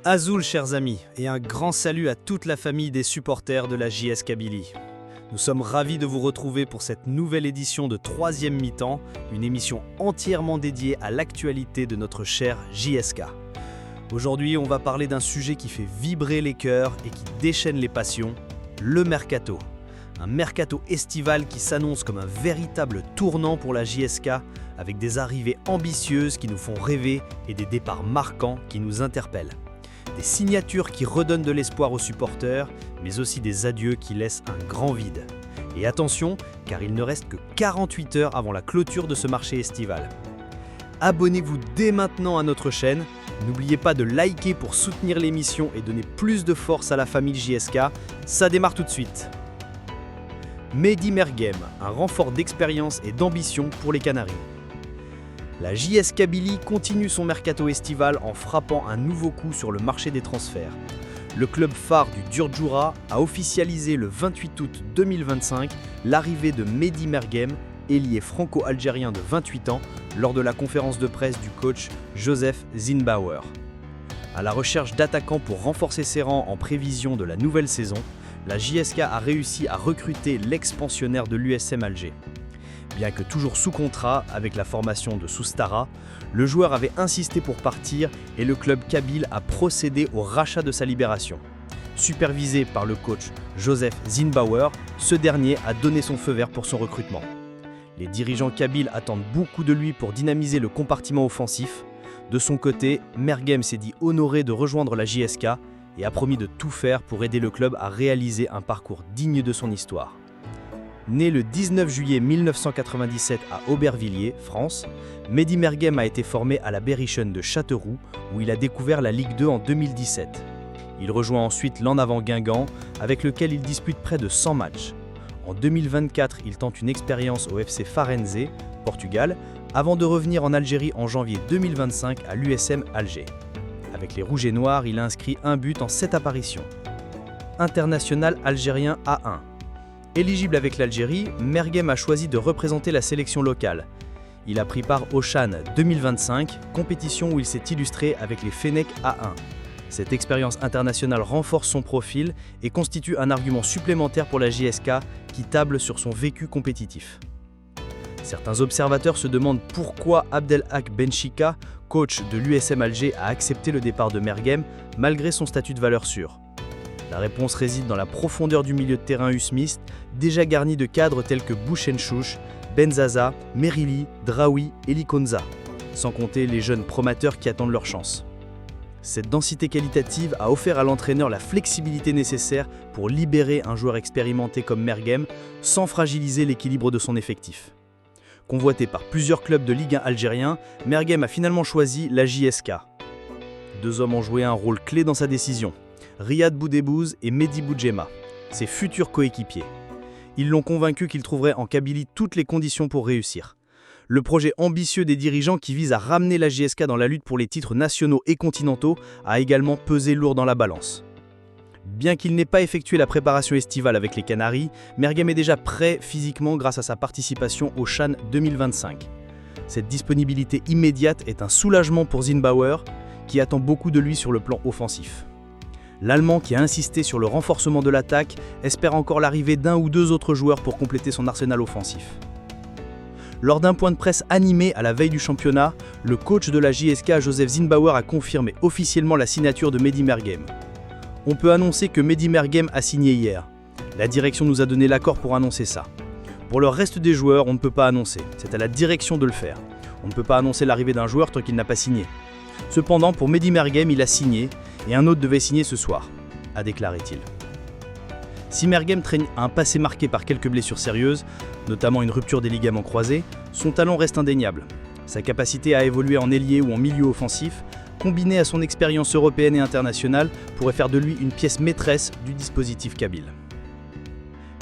Azoul, chers amis, et un grand salut à toute la famille des supporters de la JS Kabylie. Nous sommes ravis de vous retrouver pour cette nouvelle édition de 3e mi-temps, une émission entièrement dédiée à l'actualité de notre cher JSK. Aujourd'hui, on va parler d'un sujet qui fait vibrer les cœurs et qui déchaîne les passions, le mercato. Un mercato estival qui s'annonce comme un véritable tournant pour la JSK, avec des arrivées ambitieuses qui nous font rêver et des départs marquants qui nous interpellent. Des signatures qui redonnent de l'espoir aux supporters, mais aussi des adieux qui laissent un grand vide. Et attention, car il ne reste que 48 heures avant la clôture de ce marché estival. Abonnez-vous dès maintenant à notre chaîne. N'oubliez pas de liker pour soutenir l'émission et donner plus de force à la famille JSK. Ça démarre tout de suite. Mehdi Mergem, un renfort d'expérience et d'ambition pour les Canaries. La JS Kabylie continue son mercato estival en frappant un nouveau coup sur le marché des transferts. Le club phare du Djurdjura a officialisé le 28 août 2025 l'arrivée de Mehdi Mergem, ailier franco-algérien de 28 ans, lors de la conférence de presse du coach Joseph Zinnbauer. À la recherche d'attaquants pour renforcer ses rangs en prévision de la nouvelle saison, la JSK a réussi à recruter l'ex-pensionnaire de l'USM Alger. Bien que toujours sous contrat avec la formation de Soustara, le joueur avait insisté pour partir et le club kabyle a procédé au rachat de sa libération. Supervisé par le coach Joseph Zinnbauer, ce dernier a donné son feu vert pour son recrutement. Les dirigeants kabyles attendent beaucoup de lui pour dynamiser le compartiment offensif. De son côté, Mergem s'est dit honoré de rejoindre la JSK et a promis de tout faire pour aider le club à réaliser un parcours digne de son histoire. Né le 19 juillet 1997 à Aubervilliers, France, Mehdi Mergem a été formé à la Berrichonne de Châteauroux, où il a découvert la Ligue 2 en 2017. Il rejoint ensuite l'En Avant Guingamp, avec lequel il dispute près de 100 matchs. En 2024, il tente une expérience au FC Farense, Portugal, avant de revenir en Algérie en janvier 2025 à l'USM Alger. Avec les Rouges et Noirs, il a inscrit un but en 7 apparitions. International algérien A1. Éligible avec l'Algérie, Mergem a choisi de représenter la sélection locale. Il a pris part au CHAN 2025, compétition où il s'est illustré avec les Fennecs A1. Cette expérience internationale renforce son profil et constitue un argument supplémentaire pour la JSK qui table sur son vécu compétitif. Certains observateurs se demandent pourquoi Abdelhak Benchika, coach de l'USM Alger, a accepté le départ de Mergem malgré son statut de valeur sûre. La réponse réside dans la profondeur du milieu de terrain usmiste, déjà garni de cadres tels que Bouchenchouch, Benzaza, Merili, Draoui et Likonza, sans compter les jeunes prometteurs qui attendent leur chance. Cette densité qualitative a offert à l'entraîneur la flexibilité nécessaire pour libérer un joueur expérimenté comme Mergem sans fragiliser l'équilibre de son effectif. Convoité par plusieurs clubs de Ligue 1 algérien, Mergem a finalement choisi la JSK. Deux hommes ont joué un rôle clé dans sa décision. Riyad Boudebouz et Mehdi Boudjema, ses futurs coéquipiers. Ils l'ont convaincu qu'il trouverait en Kabylie toutes les conditions pour réussir. Le projet ambitieux des dirigeants qui vise à ramener la JSK dans la lutte pour les titres nationaux et continentaux a également pesé lourd dans la balance. Bien qu'il n'ait pas effectué la préparation estivale avec les Canaries, Mergem est déjà prêt physiquement grâce à sa participation au CHAN 2025. Cette disponibilité immédiate est un soulagement pour Zinnbauer, qui attend beaucoup de lui sur le plan offensif. L'Allemand, qui a insisté sur le renforcement de l'attaque, espère encore l'arrivée d'un ou deux autres joueurs pour compléter son arsenal offensif. Lors d'un point de presse animé à la veille du championnat, le coach de la JSK, Joseph Zinnbauer, a confirmé officiellement la signature de Mehdi Mergem. On peut annoncer que Mehdi Mergem a signé hier. La direction nous a donné l'accord pour annoncer ça. Pour le reste des joueurs, on ne peut pas annoncer. C'est à la direction de le faire. On ne peut pas annoncer l'arrivée d'un joueur tant qu'il n'a pas signé. Cependant, pour Mehdi Mergem, il a signé et un autre devait signer ce soir, a déclaré-t-il. Si Mergem traîne un passé marqué par quelques blessures sérieuses, notamment une rupture des ligaments croisés, son talent reste indéniable. Sa capacité à évoluer en ailier ou en milieu offensif, combinée à son expérience européenne et internationale, pourrait faire de lui une pièce maîtresse du dispositif kabyle.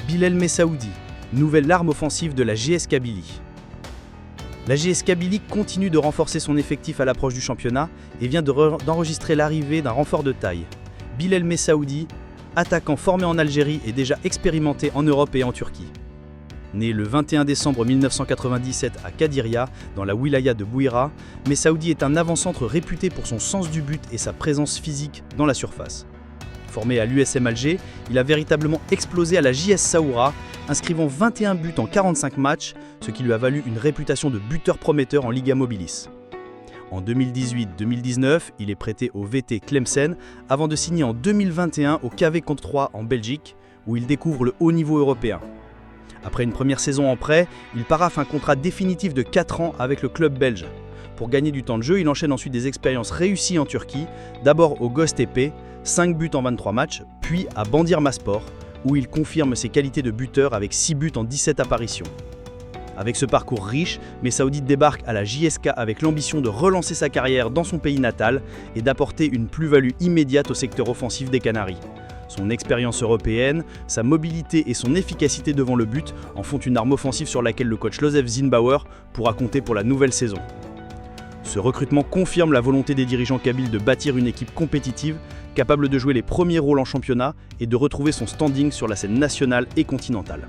Bilal Messaoudi, nouvelle arme offensive de la JS Kabylie. La JS Kabylie continue de renforcer son effectif à l'approche du championnat et vient d'enregistrer l'arrivée d'un renfort de taille. Bilal Messaoudi, attaquant formé en Algérie et déjà expérimenté en Europe et en Turquie. Né le 21 décembre 1997 à Kadiria, dans la wilaya de Bouira, Messaoudi est un avant-centre réputé pour son sens du but et sa présence physique dans la surface. Formé à l'USM Alger, il a véritablement explosé à la JS Saoura, inscrivant 21 buts en 45 matchs, ce qui lui a valu une réputation de buteur prometteur en Liga Mobilis. En 2018-2019, il est prêté au VT Tlemcen avant de signer en 2021 au KV contre 3 en Belgique, où il découvre le haut niveau européen. Après une première saison en prêt, il paraphe un contrat définitif de 4 ans avec le club belge. Pour gagner du temps de jeu, il enchaîne ensuite des expériences réussies en Turquie, d'abord au Göztepe, 5 buts en 23 matchs, puis à Bandırmaspor, où il confirme ses qualités de buteur avec 6 buts en 17 apparitions. Avec ce parcours riche, Messaoudi débarque à la JSK avec l'ambition de relancer sa carrière dans son pays natal et d'apporter une plus-value immédiate au secteur offensif des Canaries. Son expérience européenne, sa mobilité et son efficacité devant le but en font une arme offensive sur laquelle le coach Josef Zinnbauer pourra compter pour la nouvelle saison. Ce recrutement confirme la volonté des dirigeants kabyles de bâtir une équipe compétitive, capable de jouer les premiers rôles en championnat et de retrouver son standing sur la scène nationale et continentale.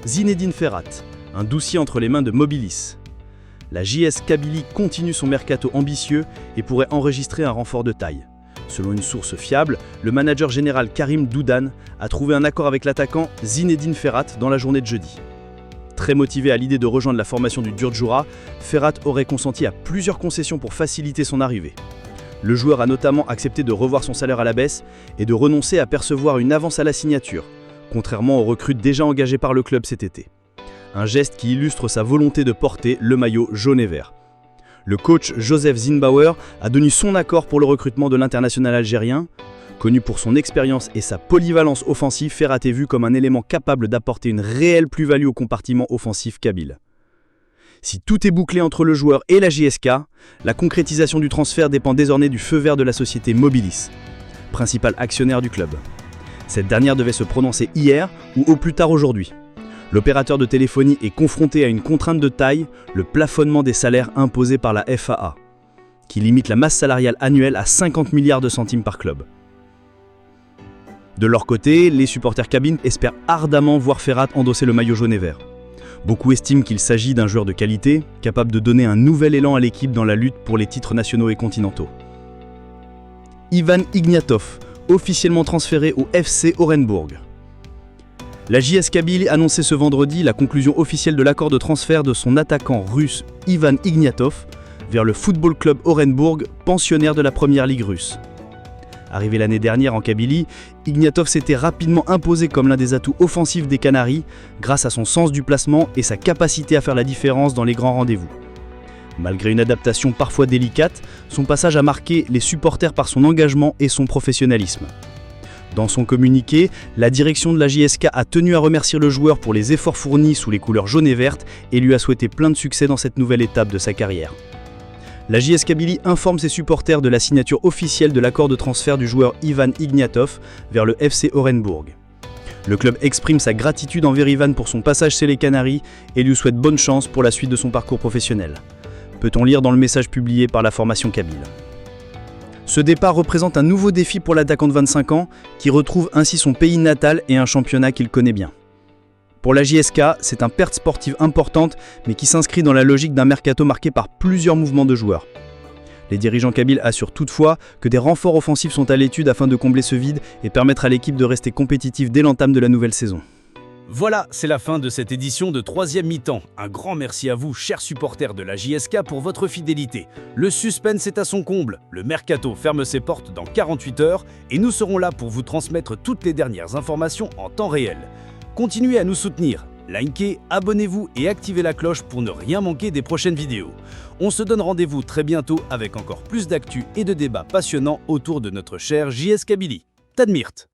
Zinedine Ferhat, un dossier entre les mains de Mobilis. La JS Kabylie continue son mercato ambitieux et pourrait enregistrer un renfort de taille. Selon une source fiable, le manager général Karim Doudan a trouvé un accord avec l'attaquant Zinedine Ferhat dans la journée de jeudi. Très motivé à l'idée de rejoindre la formation du Djurdjura, Ferhat aurait consenti à plusieurs concessions pour faciliter son arrivée. Le joueur a notamment accepté de revoir son salaire à la baisse et de renoncer à percevoir une avance à la signature, contrairement aux recrues déjà engagées par le club cet été. Un geste qui illustre sa volonté de porter le maillot jaune et vert. Le coach Josef Zinnbauer a donné son accord pour le recrutement de l'international algérien. Connu pour son expérience et sa polyvalence offensive, Ferhat est vu comme un élément capable d'apporter une réelle plus-value au compartiment offensif kabyle. Si tout est bouclé entre le joueur et la JSK, la concrétisation du transfert dépend désormais du feu vert de la société Mobilis, principal actionnaire du club. Cette dernière devait se prononcer hier ou au plus tard aujourd'hui. L'opérateur de téléphonie est confronté à une contrainte de taille, le plafonnement des salaires imposé par la FAA, qui limite la masse salariale annuelle à 50 milliards de centimes par club. De leur côté, les supporters kabyle espèrent ardemment voir Ferhat endosser le maillot jaune et vert. Beaucoup estiment qu'il s'agit d'un joueur de qualité, capable de donner un nouvel élan à l'équipe dans la lutte pour les titres nationaux et continentaux. Ivan Ignatov, officiellement transféré au FC Orenburg. La JS Kabylie annonçait ce vendredi la conclusion officielle de l'accord de transfert de son attaquant russe Ivan Ignatov vers le Football Club Orenburg, pensionnaire de la Première Ligue russe. Arrivé l'année dernière en Kabylie, Ignatov s'était rapidement imposé comme l'un des atouts offensifs des Canaries grâce à son sens du placement et sa capacité à faire la différence dans les grands rendez-vous. Malgré une adaptation parfois délicate, son passage a marqué les supporters par son engagement et son professionnalisme. Dans son communiqué, la direction de la JSK a tenu à remercier le joueur pour les efforts fournis sous les couleurs jaune et verte et lui a souhaité plein de succès dans cette nouvelle étape de sa carrière. La JS Kabylie informe ses supporters de la signature officielle de l'accord de transfert du joueur Ivan Ignatov vers le FC Orenburg. Le club exprime sa gratitude envers Ivan pour son passage chez les Canaries et lui souhaite bonne chance pour la suite de son parcours professionnel. Peut-on lire dans le message publié par la formation kabyle. Ce départ représente un nouveau défi pour l'attaquant de 25 ans, qui retrouve ainsi son pays natal et un championnat qu'il connaît bien. Pour la JSK, c'est une perte sportive importante, mais qui s'inscrit dans la logique d'un mercato marqué par plusieurs mouvements de joueurs. Les dirigeants kabyles assurent toutefois que des renforts offensifs sont à l'étude afin de combler ce vide et permettre à l'équipe de rester compétitive dès l'entame de la nouvelle saison. Voilà, c'est la fin de cette édition de 3e mi-temps. Un grand merci à vous, chers supporters de la JSK, pour votre fidélité. Le suspense est à son comble. Le mercato ferme ses portes dans 48 heures et nous serons là pour vous transmettre toutes les dernières informations en temps réel. Continuez à nous soutenir. Likez, abonnez-vous et activez la cloche pour ne rien manquer des prochaines vidéos. On se donne rendez-vous très bientôt avec encore plus d'actu et de débats passionnants autour de notre chère JS Kabylie. Tadmirt.